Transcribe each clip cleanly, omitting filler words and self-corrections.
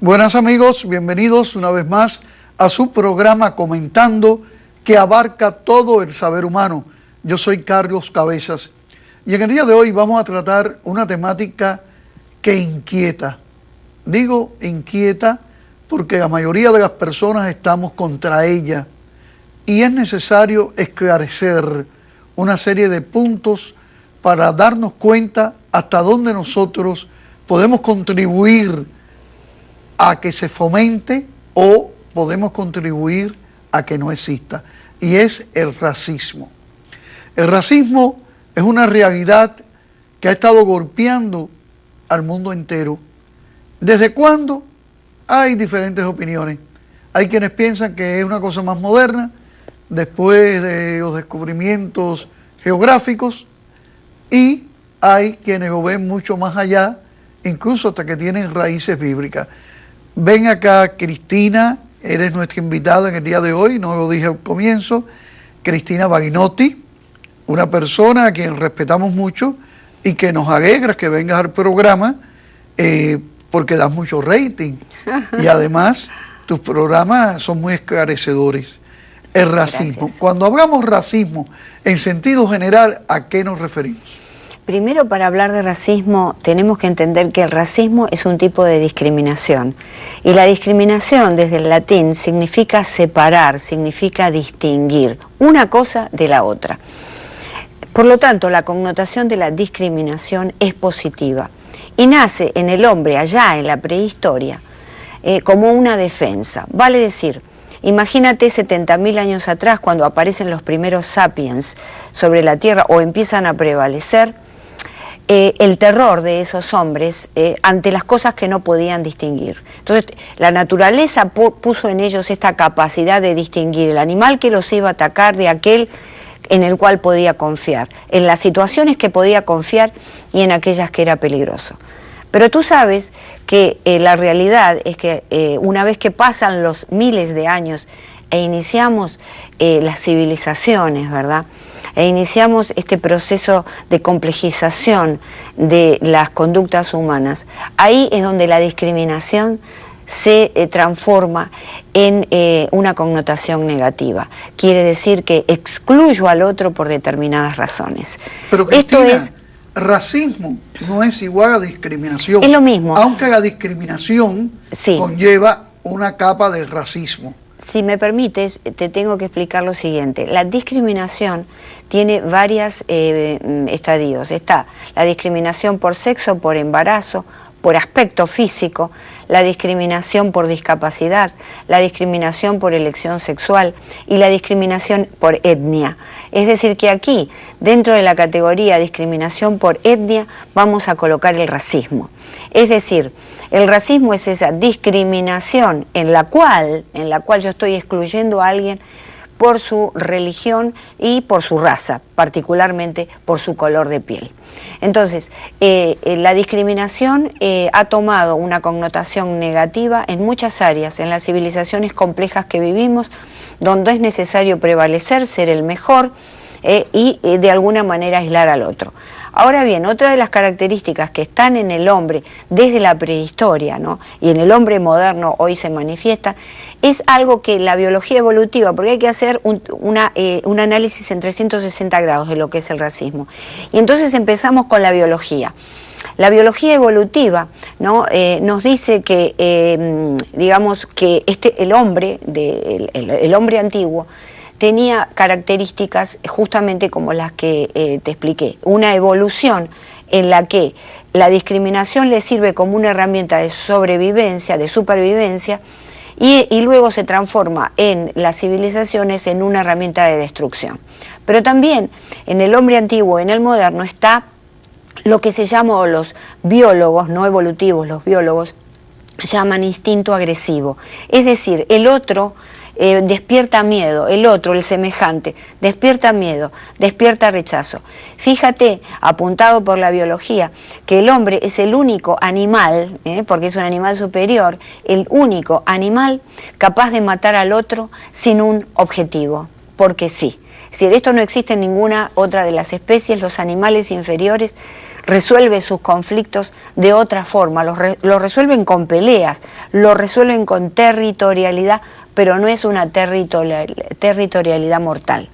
Buenas amigos, bienvenidos una vez más a su programa Comentando, que abarca todo el saber humano. Yo soy Carlos Cabezas y en el día de hoy vamos a tratar una temática que inquieta. Digo inquieta porque la mayoría de las personas estamos contra ella y es necesario esclarecer una serie de puntos para darnos cuenta hasta dónde nosotros podemos contribuir a que se fomente o podemos contribuir a que no exista, y es el racismo. El racismo es una realidad que ha estado golpeando al mundo entero. ¿Desde cuándo? Hay diferentes opiniones. Hay quienes piensan que es una cosa más moderna, después de los descubrimientos geográficos, y hay quienes lo ven mucho más allá, incluso hasta que tienen raíces bíblicas. Ven acá, Cristina, eres nuestra invitada en el día de hoy, no lo dije al comienzo, Cristina Bagnotti, una persona a quien respetamos mucho y que nos alegra que vengas al programa porque das mucho rating y además tus programas son muy esclarecedores. El racismo. Gracias. Cuando hablamos racismo en sentido general, ¿a qué nos referimos? Primero, para hablar de racismo, tenemos que entender que el racismo es un tipo de discriminación. Y la discriminación, desde el latín, significa separar, significa distinguir una cosa de la otra. Por lo tanto, la connotación de la discriminación es positiva. Y nace en el hombre, allá en la prehistoria, como una defensa. Vale decir, imagínate 70.000 años atrás, cuando aparecen los primeros sapiens sobre la Tierra o empiezan a prevalecer, el terror de esos hombres ante las cosas que no podían distinguir. Entonces, la naturaleza puso en ellos esta capacidad de distinguir el animal que los iba a atacar de aquel en el cual podía confiar, en las situaciones que podía confiar y en aquellas que era peligroso. Pero tú sabes que la realidad es que una vez que pasan los miles de años e iniciamos las civilizaciones, ¿verdad?, e iniciamos este proceso de complejización de las conductas humanas, ahí es donde la discriminación se transforma en una connotación negativa. Quiere decir que excluyo al otro por determinadas razones. Pero Cristina, esto es racismo, no es igual a discriminación. Es lo mismo. Aunque la discriminación conlleva una capa de racismo. Si me permites, te tengo que explicar lo siguiente. La discriminación tiene varios estadios. Está la discriminación por sexo, por embarazo, por aspecto físico, la discriminación por discapacidad, la discriminación por elección sexual y la discriminación por etnia. Es decir, que aquí, dentro de la categoría discriminación por etnia, vamos a colocar el racismo. Es decir, el racismo es esa discriminación en la cual yo estoy excluyendo a alguien por su religión y por su raza, particularmente por su color de piel. Entonces, la discriminación ha tomado una connotación negativa en muchas áreas, en las civilizaciones complejas que vivimos, donde es necesario prevalecer, ser el mejor y de alguna manera aislar al otro. Ahora bien, otra de las características que están en el hombre desde la prehistoria, ¿no?, y en el hombre moderno hoy se manifiesta, es algo que la biología evolutiva, porque hay que hacer un análisis en 360 grados de lo que es el racismo. Y entonces empezamos con la biología. La biología evolutiva, ¿no?, nos dice que, digamos, que el hombre antiguo tenía características justamente como las que te expliqué, una evolución en la que la discriminación le sirve como una herramienta de sobrevivencia, de supervivencia, y luego se transforma en las civilizaciones en una herramienta de destrucción. Pero también en el hombre antiguo, en el moderno, está lo que se llama, los biólogos, no evolutivos, los biólogos llaman instinto agresivo, es decir, el otro despierta miedo, el otro, el semejante, despierta miedo, despierta rechazo. Fíjate, apuntado por la biología, que el hombre es el único animal, porque es un animal superior, el único animal capaz de matar al otro sin un objetivo, porque sí. Es decir, esto no existe en ninguna otra de las especies, los animales inferiores resuelve sus conflictos de otra forma, los resuelven con peleas, los resuelven con territorialidad, pero no es una territorialidad mortal.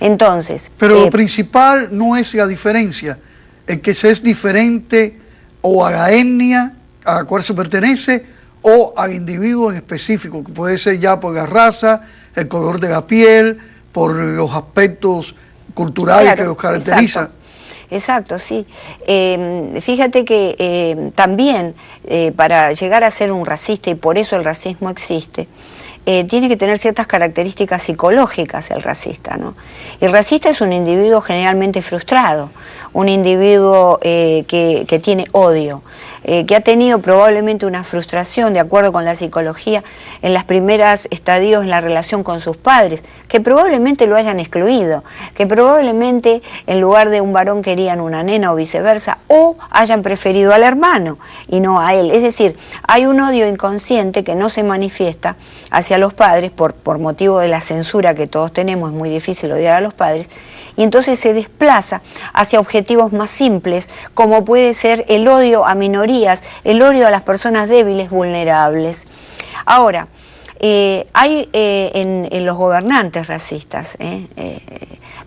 Entonces... Pero lo principal no es la diferencia, el que se es diferente o a la etnia a la cual se pertenece o al individuo en específico, que puede ser ya por la raza, el color de la piel, por los aspectos culturales, claro, que los caracterizan. Exacto, sí. Fíjate que también para llegar a ser un racista, y por eso el racismo existe, tiene que tener ciertas características psicológicas el racista, ¿no? El racista es un individuo generalmente frustrado, un individuo que tiene odio, que ha tenido probablemente una frustración, de acuerdo con la psicología, en las primeras estadios en la relación con sus padres, que probablemente lo hayan excluido, que probablemente en lugar de un varón querían una nena o viceversa, o hayan preferido al hermano y no a él. Es decir, hay un odio inconsciente que no se manifiesta hacia los padres por motivo de la censura que todos tenemos, es muy difícil odiar a los padres, y entonces se desplaza hacia objetivos más simples, como puede ser el odio a minorías, el odio a las personas débiles, vulnerables. Ahora, hay en los gobernantes racistas,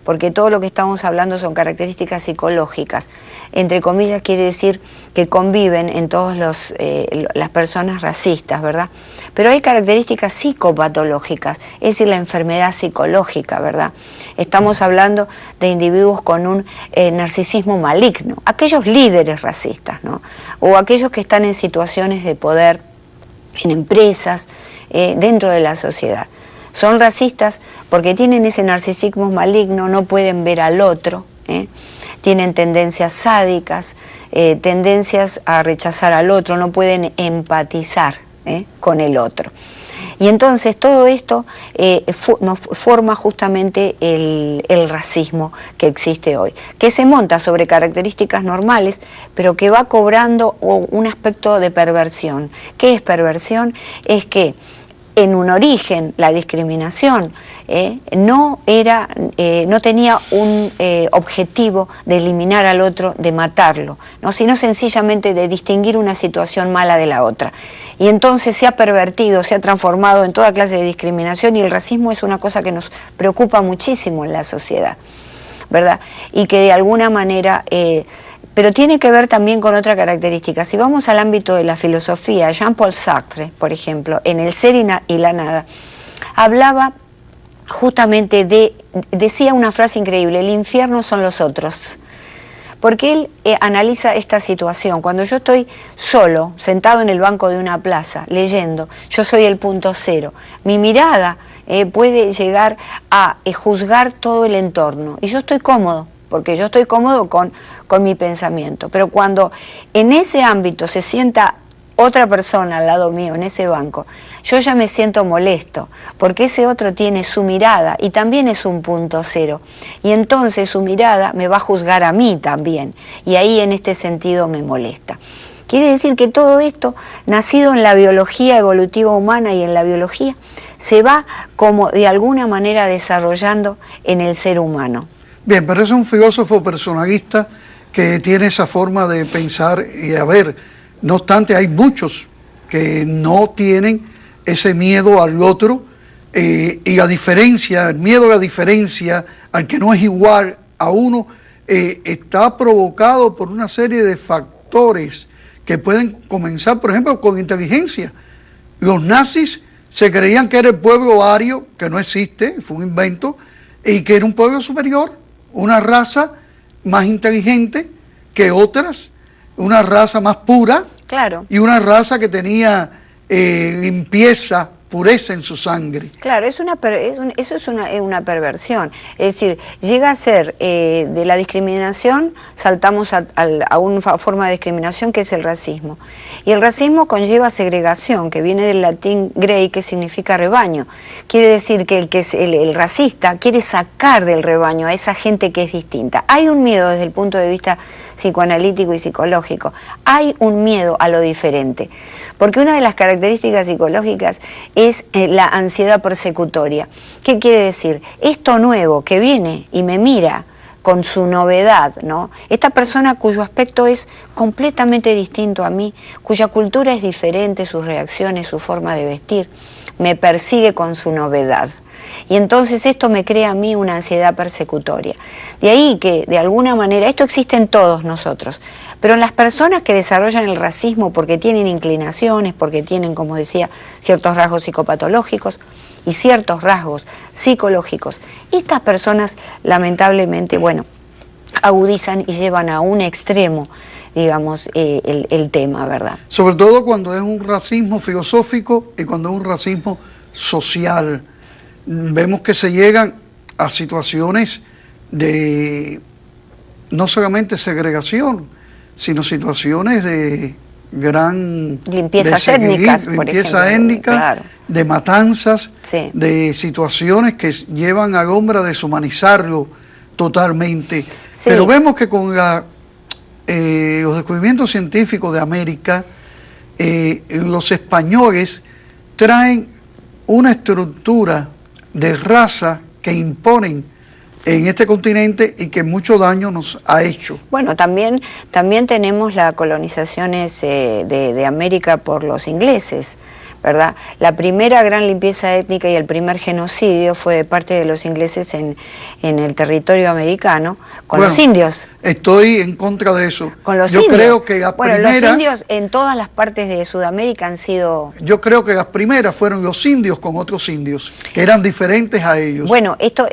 porque todo lo que estamos hablando son características psicológicas, entre comillas quiere decir que conviven en todas las personas racistas, ¿verdad? Pero hay características psicopatológicas, es decir, la enfermedad psicológica, ¿verdad? Estamos hablando de individuos con un narcisismo maligno, aquellos líderes racistas, ¿no? O aquellos que están en situaciones de poder, en empresas, dentro de la sociedad. Son racistas porque tienen ese narcisismo maligno, no pueden ver al otro, tienen tendencias sádicas, tendencias a rechazar al otro, no pueden empatizar con el otro. Y entonces todo esto forma justamente el racismo que existe hoy, que se monta sobre características normales, pero que va cobrando un aspecto de perversión. ¿Qué es perversión? Es que en un origen la discriminación no tenía un objetivo de eliminar al otro, de matarlo, ¿no? Sino sencillamente de distinguir una situación mala de la otra. Y entonces se ha pervertido, se ha transformado en toda clase de discriminación, y el racismo es una cosa que nos preocupa muchísimo en la sociedad, ¿verdad? Y que de alguna manera... pero tiene que ver también con otra característica. Si vamos al ámbito de la filosofía, Jean-Paul Sartre, por ejemplo, en El ser y la nada, hablaba justamente decía una frase increíble: el infierno son los otros. Porque él analiza esta situación. Cuando yo estoy solo, sentado en el banco de una plaza, leyendo, yo soy el punto cero. Mi mirada puede llegar a juzgar todo el entorno. Y yo estoy cómodo, porque yo estoy cómodo con mi pensamiento. Pero cuando en ese ámbito se sienta otra persona al lado mío, en ese banco, yo ya me siento molesto, porque ese otro tiene su mirada y también es un punto cero. Y entonces su mirada me va a juzgar a mí también. Y ahí en este sentido me molesta. Quiere decir que todo esto, nacido en la biología evolutiva humana y en la biología, se va como de alguna manera desarrollando en el ser humano. Bien, pero es un filósofo personalista que tiene esa forma de pensar y a ver, no obstante hay muchos que no tienen ese miedo al otro y la diferencia, el miedo a la diferencia, al que no es igual a uno, está provocado por una serie de factores que pueden comenzar, por ejemplo, con inteligencia. Los nazis se creían que era el pueblo ario, que no existe, fue un invento, y que era un pueblo superior, una raza más inteligente que otras, una raza más pura, claro, y una raza que tenía limpieza, pureza en su sangre. Claro, eso es una perversión. Es decir, llega a ser de la discriminación, saltamos a una forma de discriminación que es el racismo. Y el racismo conlleva segregación, que viene del latín grey, que significa rebaño. Quiere decir que el racista quiere sacar del rebaño a esa gente que es distinta. Hay un miedo desde el punto de vista psicoanalítico y psicológico. Hay un miedo a lo diferente. Porque una de las características psicológicas es la ansiedad persecutoria. ¿Qué quiere decir? Esto nuevo que viene y me mira con su novedad, ¿no? Esta persona cuyo aspecto es completamente distinto a mí, cuya cultura es diferente, sus reacciones, su forma de vestir, me persigue con su novedad. Y entonces esto me crea a mí una ansiedad persecutoria. De ahí que, de alguna manera, esto existe en todos nosotros, pero en las personas que desarrollan el racismo porque tienen inclinaciones, porque tienen, como decía, ciertos rasgos psicopatológicos y ciertos rasgos psicológicos, estas personas, lamentablemente, bueno, agudizan y llevan a un extremo, digamos, el tema, ¿verdad? Sobre todo cuando es un racismo filosófico y cuando es un racismo social. Vemos que se llegan a situaciones de no solamente segregación, sino situaciones de gran limpiezas étnicas, limpieza étnica, claro, de matanzas, sí, de situaciones que llevan al hombre a deshumanizarlo totalmente. Sí. Pero vemos que con los descubrimientos científicos de América, los españoles traen una estructura de raza que imponen en este continente y que mucho daño nos ha hecho. Bueno, también tenemos las colonizaciones de América por los ingleses, ¿verdad? La primera gran limpieza étnica y el primer genocidio fue de parte de los ingleses en el territorio americano, con los indios. Estoy en contra de eso. Con los indios. Creo que la bueno, los indios en todas las partes de Sudamérica han sido... Yo creo que las primeras fueron los indios con otros indios, que eran diferentes a ellos. Bueno, esto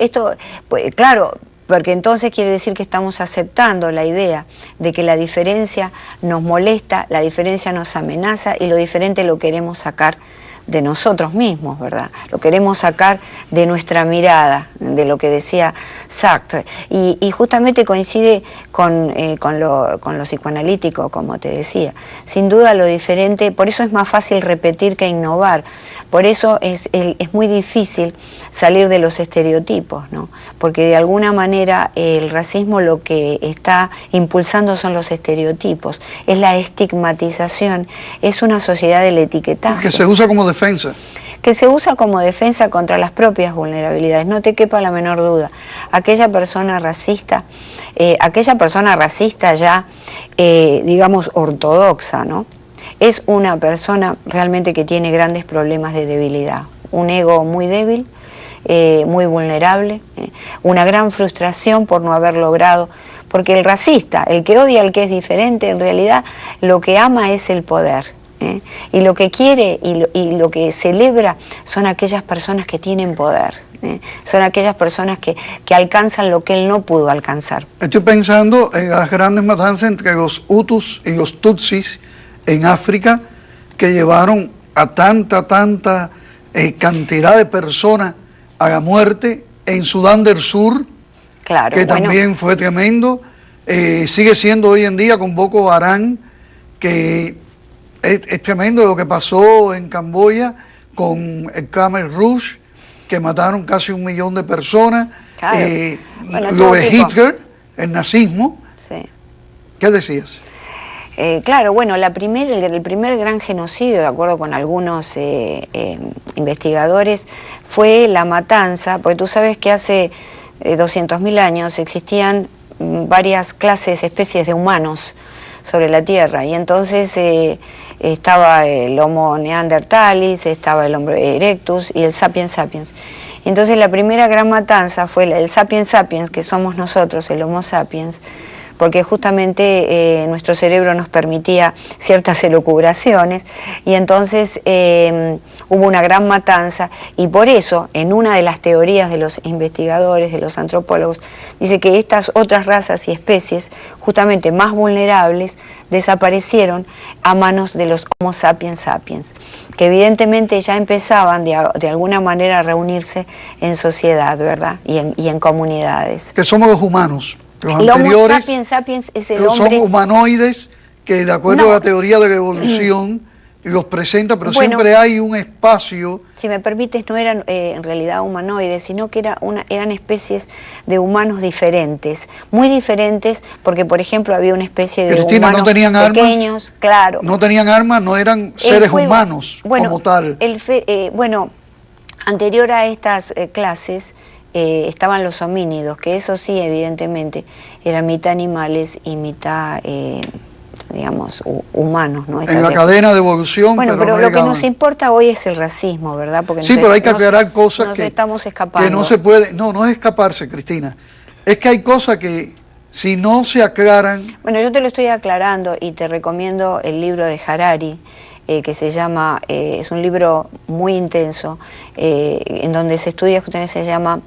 pues, claro, porque entonces quiere decir que estamos aceptando la idea de que la diferencia nos molesta, la diferencia nos amenaza y lo diferente lo queremos sacar de nosotros mismos, ¿verdad? Lo queremos sacar de nuestra mirada, de lo que decía Sartre. Y justamente coincide con lo psicoanalítico, como te decía. Sin duda lo diferente, por eso es más fácil repetir que innovar. Por eso es muy difícil salir de los estereotipos, ¿no? Porque de alguna manera el racismo lo que está impulsando son los estereotipos, es la estigmatización, es una sociedad del etiquetaje. Que se usa como defensa. Que se usa como defensa contra las propias vulnerabilidades, no te quepa la menor duda. Aquella persona racista ya, digamos, ortodoxa, ¿no? Es una persona realmente que tiene grandes problemas de debilidad, un ego muy débil, muy vulnerable, una gran frustración por no haber logrado, porque el racista, el que odia al que es diferente, en realidad lo que ama es el poder, y lo que quiere y lo que celebra son aquellas personas que tienen poder, son aquellas personas que alcanzan lo que él no pudo alcanzar. Estoy pensando en las grandes matanzas entre los Hutus y los Tutsis en África, que llevaron a tanta cantidad de personas a la muerte. En Sudán del Sur, claro, que también fue tremendo, sigue siendo hoy en día con Boko Haram, que es tremendo lo que pasó en Camboya con el Khmer Rouge, que mataron casi 1 millón de personas, claro. Lo de Hitler, el nazismo. Sí. ¿Qué decías? Claro, bueno, el primer gran genocidio, de acuerdo con algunos investigadores, fue la matanza, porque tú sabes que hace 200.000 años existían varias clases, especies de humanos sobre la Tierra, y entonces estaba el Homo neanderthalis, estaba el Hombre erectus y el Sapiens sapiens. Entonces la primera gran matanza fue el Sapiens sapiens, que somos nosotros, el Homo sapiens, porque justamente nuestro cerebro nos permitía ciertas elucubraciones, y entonces hubo una gran matanza, y por eso en una de las teorías de los investigadores, de los antropólogos, dice que estas otras razas y especies, justamente más vulnerables, desaparecieron a manos de los Homo sapiens sapiens, que evidentemente ya empezaban de alguna manera a reunirse en sociedad, ¿verdad? Y en comunidades. Que somos los humanos. Los el anteriores, Homo sapiens sapiens es el hombre... Son humanoides que, de acuerdo a la teoría de la evolución, los presenta, pero siempre hay un espacio. Si me permites, no eran en realidad humanoides, sino que eran especies de humanos diferentes, muy diferentes, porque por ejemplo había una especie de Cristina, humanos no tenían pequeños, armas, claro. No tenían armas, no eran seres humanos como tal. Bueno, anterior a estas clases, estaban los homínidos, que eso sí, evidentemente, eran mitad animales y mitad, digamos, humanos, ¿no? En la cadena de evolución, bueno, pero no lo que llegaban. nos importa hoy es el racismo, ¿verdad? Porque Sí, pero hay que aclarar cosas que estamos escapando. Que no se puede, no es escaparse, Cristina. Es que hay cosas que si no se aclaran... Bueno, yo te lo estoy aclarando y te recomiendo el libro de Harari, que se llama, es un libro muy intenso, en donde se estudia, justamente se llama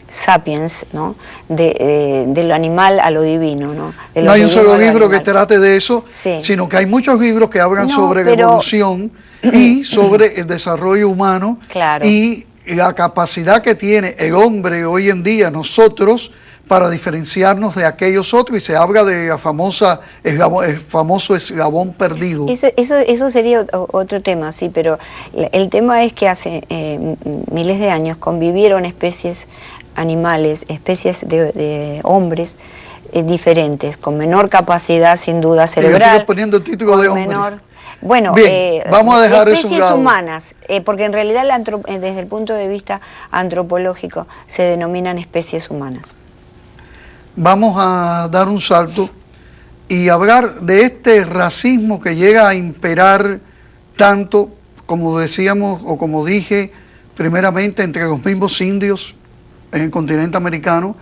Sapiens, ¿no? De lo animal a lo divino, ¿no? No hay un solo libro que trate de eso, sí, sino que hay muchos libros que hablan sobre la evolución y sobre el desarrollo humano, claro, y la capacidad que tiene el hombre hoy en día, nosotros, para diferenciarnos de aquellos otros, y se habla de la famosa, el famoso eslabón perdido. Eso sería otro tema, sí, pero el tema es que hace miles de años convivieron especies animales, especies de hombres diferentes, con menor capacidad sin duda cerebral. Y le sigo poniendo el título de hombres. Bueno, bien, vamos a dejar eso a un lado. Especies humanas, porque en realidad desde el punto de vista antropológico se denominan especies humanas. Vamos a dar un salto y hablar de este racismo que llega a imperar tanto, como decíamos o como dije, primeramente entre los mismos indios en el continente americano,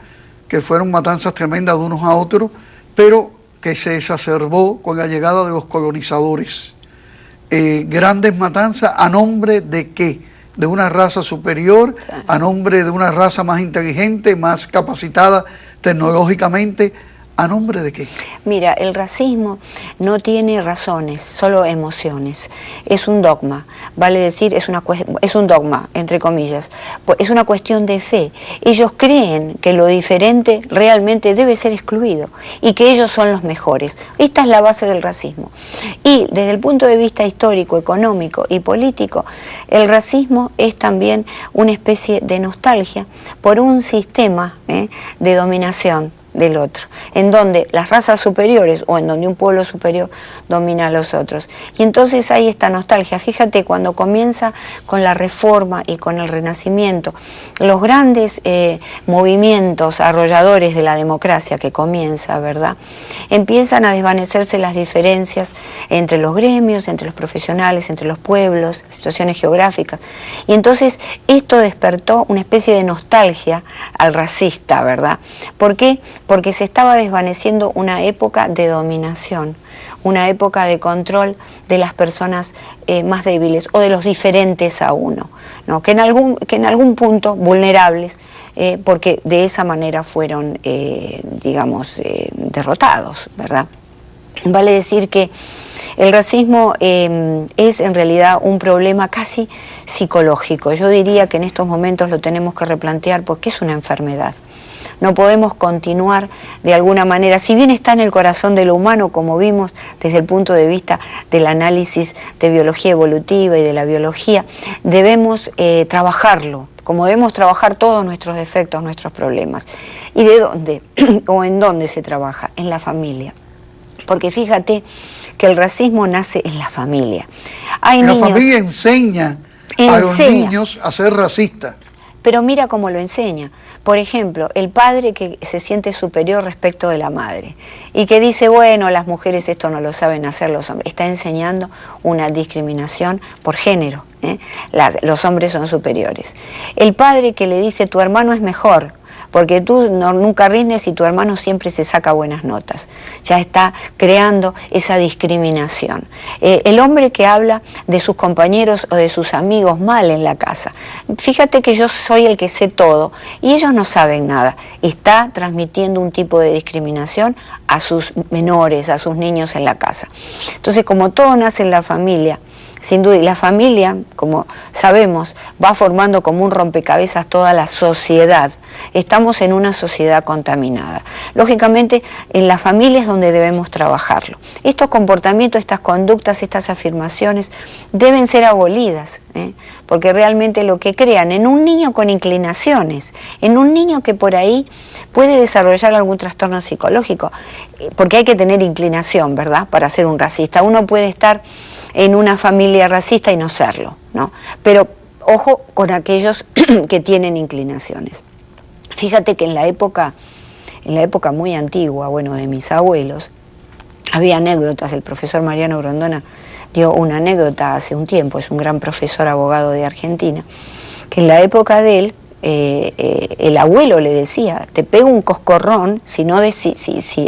que fueron matanzas tremendas de unos a otros, pero que se exacerbó con la llegada de los colonizadores. Grandes matanzas, ¿a nombre de qué? De una raza superior, a nombre de una raza más inteligente, más capacitada tecnológicamente, ¿a nombre de qué? Mira, el racismo no tiene razones, solo emociones. Es un dogma, vale decir, es un dogma, entre comillas. Es una cuestión de fe. Ellos creen que lo diferente realmente debe ser excluido y que ellos son los mejores. Esta es la base del racismo. Y desde el punto de vista histórico, económico y político, el racismo es también una especie de nostalgia por un sistema de dominación del otro, en donde las razas superiores o en donde un pueblo superior domina a los otros. Y entonces hay esta nostalgia. Fíjate, cuando comienza con la Reforma y con el Renacimiento, los grandes movimientos arrolladores de la democracia que comienza, ¿verdad? Empiezan a desvanecerse las diferencias entre los gremios, entre los profesionales, entre los pueblos, situaciones geográficas. Y entonces esto despertó una especie de nostalgia al racista, ¿verdad? ¿Por qué? Porque se estaba desvaneciendo una época de dominación, una época de control de las personas más débiles o de los diferentes a uno, ¿no? que en algún punto vulnerables, porque de esa manera fueron, digamos, derrotados, ¿verdad? Vale decir que el racismo es en realidad un problema casi psicológico. Yo diría que en estos momentos lo tenemos que replantear porque es una enfermedad. No podemos continuar de alguna manera, si bien está en el corazón de lo humano, como vimos desde el punto de vista del análisis de biología evolutiva y de la biología, debemos trabajarlo, como debemos trabajar todos nuestros defectos, nuestros problemas. ¿Y de dónde o en dónde se trabaja? En la familia. Porque fíjate que el racismo nace en la familia. La familia enseña a los niños a ser racistas. Pero mira cómo lo enseña. Por ejemplo, el padre que se siente superior respecto de la madre y que dice, bueno, las mujeres esto no lo saben hacer los hombres. Está enseñando una discriminación por género. Los hombres son superiores. El padre que le dice, tu hermano es mejor, porque tú nunca rindes y tu hermano siempre se saca buenas notas. Ya está creando esa discriminación. El hombre que habla de sus compañeros o de sus amigos mal en la casa. Fíjate que yo soy el que sé todo y ellos no saben nada. Está transmitiendo un tipo de discriminación a sus menores, a sus niños en la casa. Entonces, como todo nace en la familia, sin duda, y la familia, como sabemos, va formando como un rompecabezas toda la sociedad. Estamos en una sociedad contaminada. Lógicamente, en la familia es donde debemos trabajarlo. Estos comportamientos, estas conductas, estas afirmaciones deben ser abolidas, porque realmente lo que crean en un niño con inclinaciones, en un niño que por ahí puede desarrollar algún trastorno psicológico, porque hay que tener inclinación, ¿verdad?, para ser un racista. Uno puede estar en una familia racista y no serlo, ¿no? Pero ojo con aquellos que tienen inclinaciones. Fíjate que en la época muy antigua, bueno, de mis abuelos, había anécdotas. El profesor Mariano Grondona dio una anécdota hace un tiempo, es un gran profesor abogado de Argentina, que en la época de él, el abuelo le decía, te pego un coscorrón si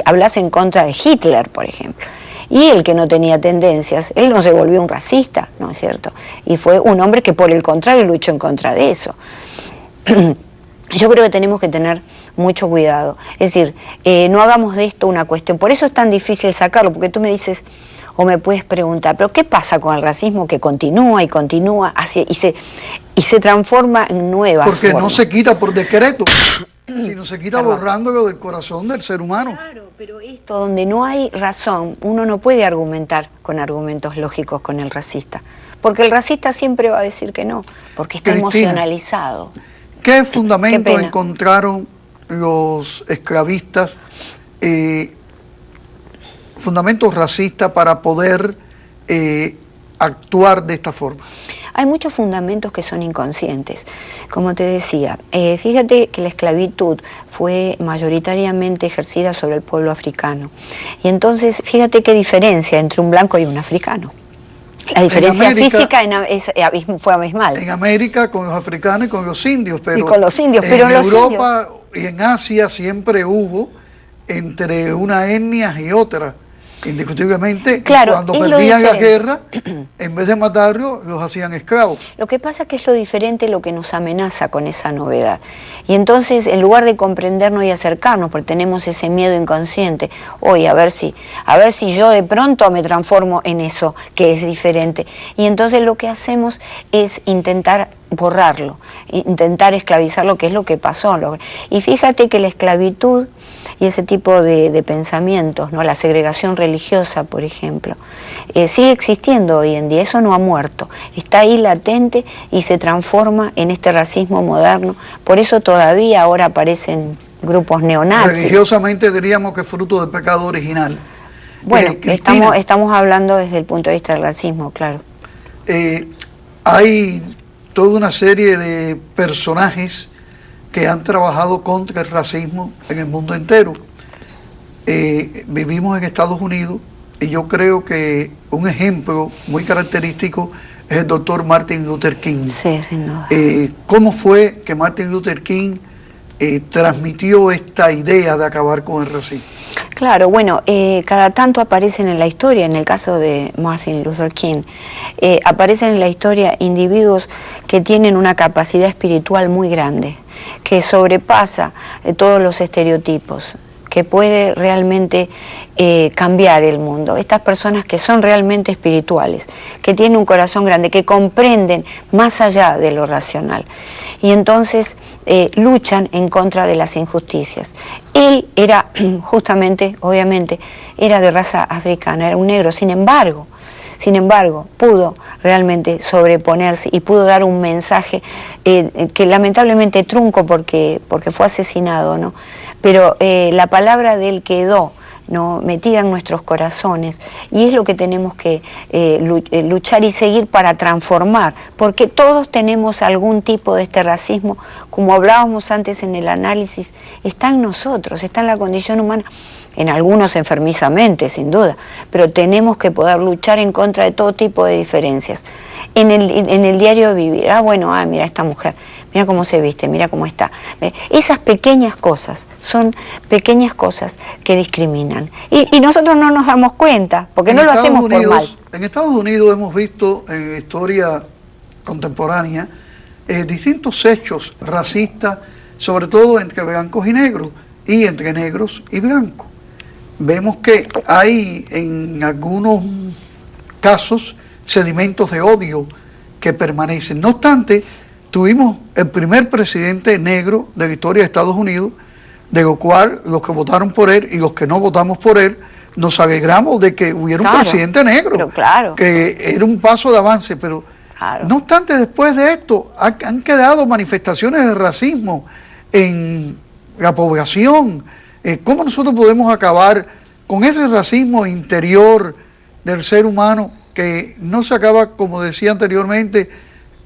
hablas en contra de Hitler, por ejemplo. Y el que no tenía tendencias, él no se volvió un racista, ¿no es cierto? Y fue un hombre que por el contrario luchó en contra de eso. Yo creo que tenemos que tener mucho cuidado. Es decir, no hagamos de esto una cuestión. Por eso es tan difícil sacarlo, porque tú me dices, o me puedes preguntar, ¿pero qué pasa con el racismo que continúa y continúa y se transforma en nuevas Porque formas? no se quita por decreto, sino se quita borrándolo del corazón del ser humano. Claro, pero esto donde no hay razón, uno no puede argumentar con argumentos lógicos con el racista. Porque el racista siempre va a decir que no, porque está Cristina, emocionalizado. ¿Qué fundamento Qué pena. encontraron los esclavistas, fundamentos racistas para poder actuar de esta forma? Hay muchos fundamentos que son inconscientes. Como te decía, fíjate que la esclavitud fue mayoritariamente ejercida sobre el pueblo africano. Y entonces, fíjate qué diferencia entre un blanco y un africano. La diferencia física fue abismal. En América con los africanos y con los indios, pero y con los indios, pero en los Europa y en Asia siempre hubo entre una etnia y otra. Indiscutiblemente, claro, cuando perdían la guerra, en vez de matarlos, los hacían esclavos. Lo que pasa es que es lo diferente lo que nos amenaza con esa novedad. Y entonces, en lugar de comprendernos y acercarnos, porque tenemos ese miedo inconsciente, hoy a ver si yo de pronto me transformo en eso que es diferente. Y entonces lo que hacemos es intentar borrarlo, intentar esclavizarlo, que es lo que pasó. Y fíjate que la esclavitud y ese tipo de pensamientos, ¿no? La segregación religiosa, por ejemplo, sigue existiendo hoy en día. Eso no ha muerto, está ahí latente y se transforma en este racismo moderno. Por eso todavía ahora aparecen grupos neonazis. Religiosamente diríamos que es fruto del pecado original. Bueno, estamos hablando desde el punto de vista del racismo, claro. Hay toda una serie de personajes que han trabajado contra el racismo en el mundo entero. Vivimos en Estados Unidos y yo creo que un ejemplo muy característico es el doctor Martin Luther King. Sí, sin duda. ¿Cómo fue que Martin Luther King transmitió esta idea de acabar con el racismo? Claro, bueno, cada tanto aparecen en la historia, en el caso de Martin Luther King, aparecen en la historia individuos que tienen una capacidad espiritual muy grande, que sobrepasa todos los estereotipos, que puede realmente cambiar el mundo. Estas personas que son realmente espirituales, que tienen un corazón grande, que comprenden más allá de lo racional. Y entonces luchan en contra de las injusticias. Él era justamente, obviamente, era de raza africana, era un negro, sin embargo, pudo realmente sobreponerse y pudo dar un mensaje que lamentablemente trunco porque fue asesinado, ¿no? Pero la palabra de él quedó, ¿no?, metida en nuestros corazones, y es lo que tenemos que luchar y seguir para transformar, porque todos tenemos algún tipo de este racismo, como hablábamos antes en el análisis, está en nosotros, está en la condición humana, en algunos enfermizamente, sin duda, pero tenemos que poder luchar en contra de todo tipo de diferencias. En el diario vivir, mira esta mujer, mira cómo se viste, mira cómo está. Esas pequeñas cosas son pequeñas cosas que discriminan. Y nosotros no nos damos cuenta, porque no lo hacemos por mal. En Estados Unidos hemos visto en la historia contemporánea distintos hechos racistas, sobre todo entre blancos y negros, y entre negros y blancos. Vemos que hay en algunos casos sedimentos de odio que permanecen. No obstante, tuvimos el primer presidente negro de la historia de Estados Unidos, de lo cual los que votaron por él y los que no votamos por él, nos alegramos de que hubiera un presidente negro, que era un paso de avance, pero no obstante, después de esto han quedado manifestaciones de racismo en la población. ¿Cómo nosotros podemos acabar con ese racismo interior del ser humano que no se acaba, como decía anteriormente,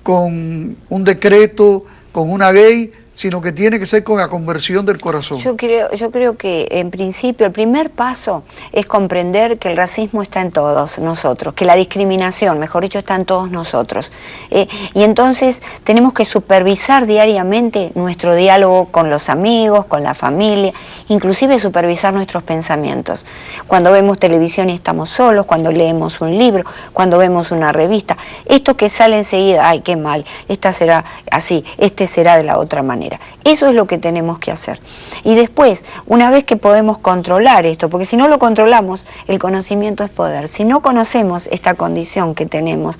con un decreto, con una ley, sino que tiene que ser con la conversión del corazón. Yo creo que en principio el primer paso es comprender que el racismo está en todos nosotros, que la discriminación, mejor dicho, está en todos nosotros. Y entonces tenemos que supervisar diariamente nuestro diálogo con los amigos, con la familia, inclusive supervisar nuestros pensamientos. Cuando vemos televisión y estamos solos, cuando leemos un libro, cuando vemos una revista, esto que sale enseguida, ay, qué mal, esta será así, este será de la otra manera. Eso es lo que tenemos que hacer. Y después, una vez que podemos controlar esto, porque si no lo controlamos, el conocimiento es poder. Si no conocemos esta condición que tenemos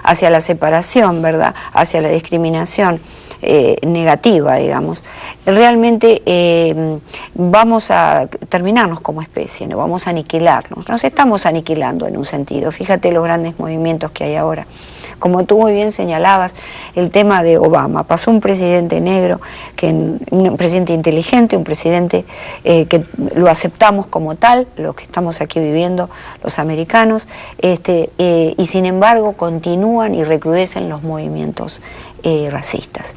hacia la separación, ¿verdad?, hacia la discriminación negativa, digamos, realmente vamos a terminarnos como especie, ¿no? Vamos a aniquilarnos. Nos estamos aniquilando en un sentido. Fíjate los grandes movimientos que hay ahora. Como tú muy bien señalabas, el tema de Obama. Pasó un presidente negro, un presidente inteligente, un presidente que lo aceptamos como tal, lo que estamos aquí viviendo los americanos, y sin embargo continúan y recrudecen los movimientos racistas.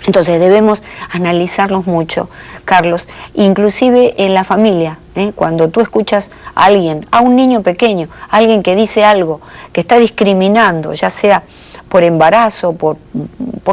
Entonces debemos analizarlos mucho, Carlos, inclusive en la familia, cuando tú escuchas a alguien, a un niño pequeño, alguien que dice algo, que está discriminando, ya sea por embarazo, por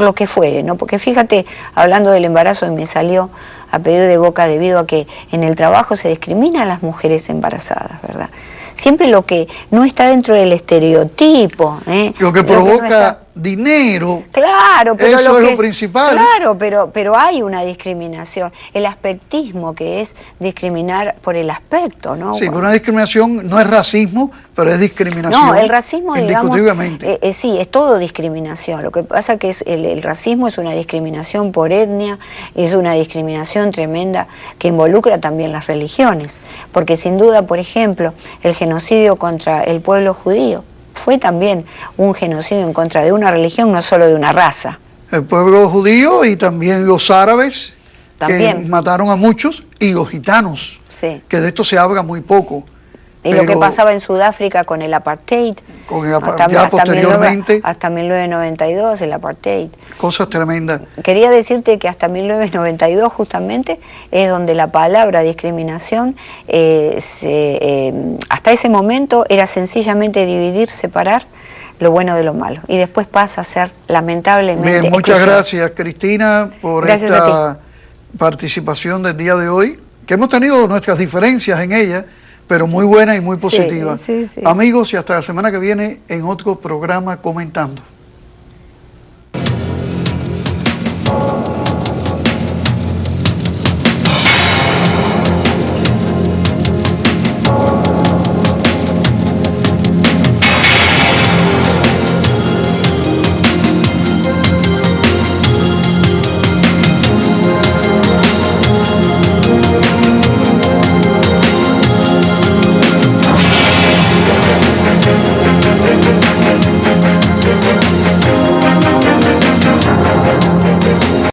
lo que fuere, ¿no? Porque fíjate, hablando del embarazo, me salió a pedir de boca debido a que en el trabajo se discrimina a las mujeres embarazadas, ¿verdad? Siempre lo que no está dentro del estereotipo. Lo que provoca dinero, claro, pero eso es lo principal. Claro, pero hay una discriminación. El aspectismo, que es discriminar por el aspecto, ¿no? Sí, pero una discriminación no es racismo, pero es discriminación. No, el racismo, indiscutiblemente. Digamos, sí, es todo discriminación. Lo que pasa que el racismo es una discriminación por etnia, es una discriminación tremenda que involucra también las religiones. Porque sin duda, por ejemplo, el genocidio contra el pueblo judío fue también un genocidio en contra de una religión, no solo de una raza. El pueblo judío y también los árabes, que mataron a muchos, y los gitanos, sí, que de esto se habla muy poco. Y lo que pasaba en Sudáfrica con el apartheid, posteriormente, hasta 1992, el apartheid. Cosas tremendas. Quería decirte que hasta 1992 justamente es donde la palabra discriminación, hasta ese momento era sencillamente dividir, separar lo bueno de lo malo. Y después pasa a ser lamentablemente... Bien, muchas gracias, Cristina, por esta participación del día de hoy, que hemos tenido nuestras diferencias en ella, pero muy buena y muy positiva. Sí, sí, sí. Amigos, y hasta la semana que viene en otro programa Comentando.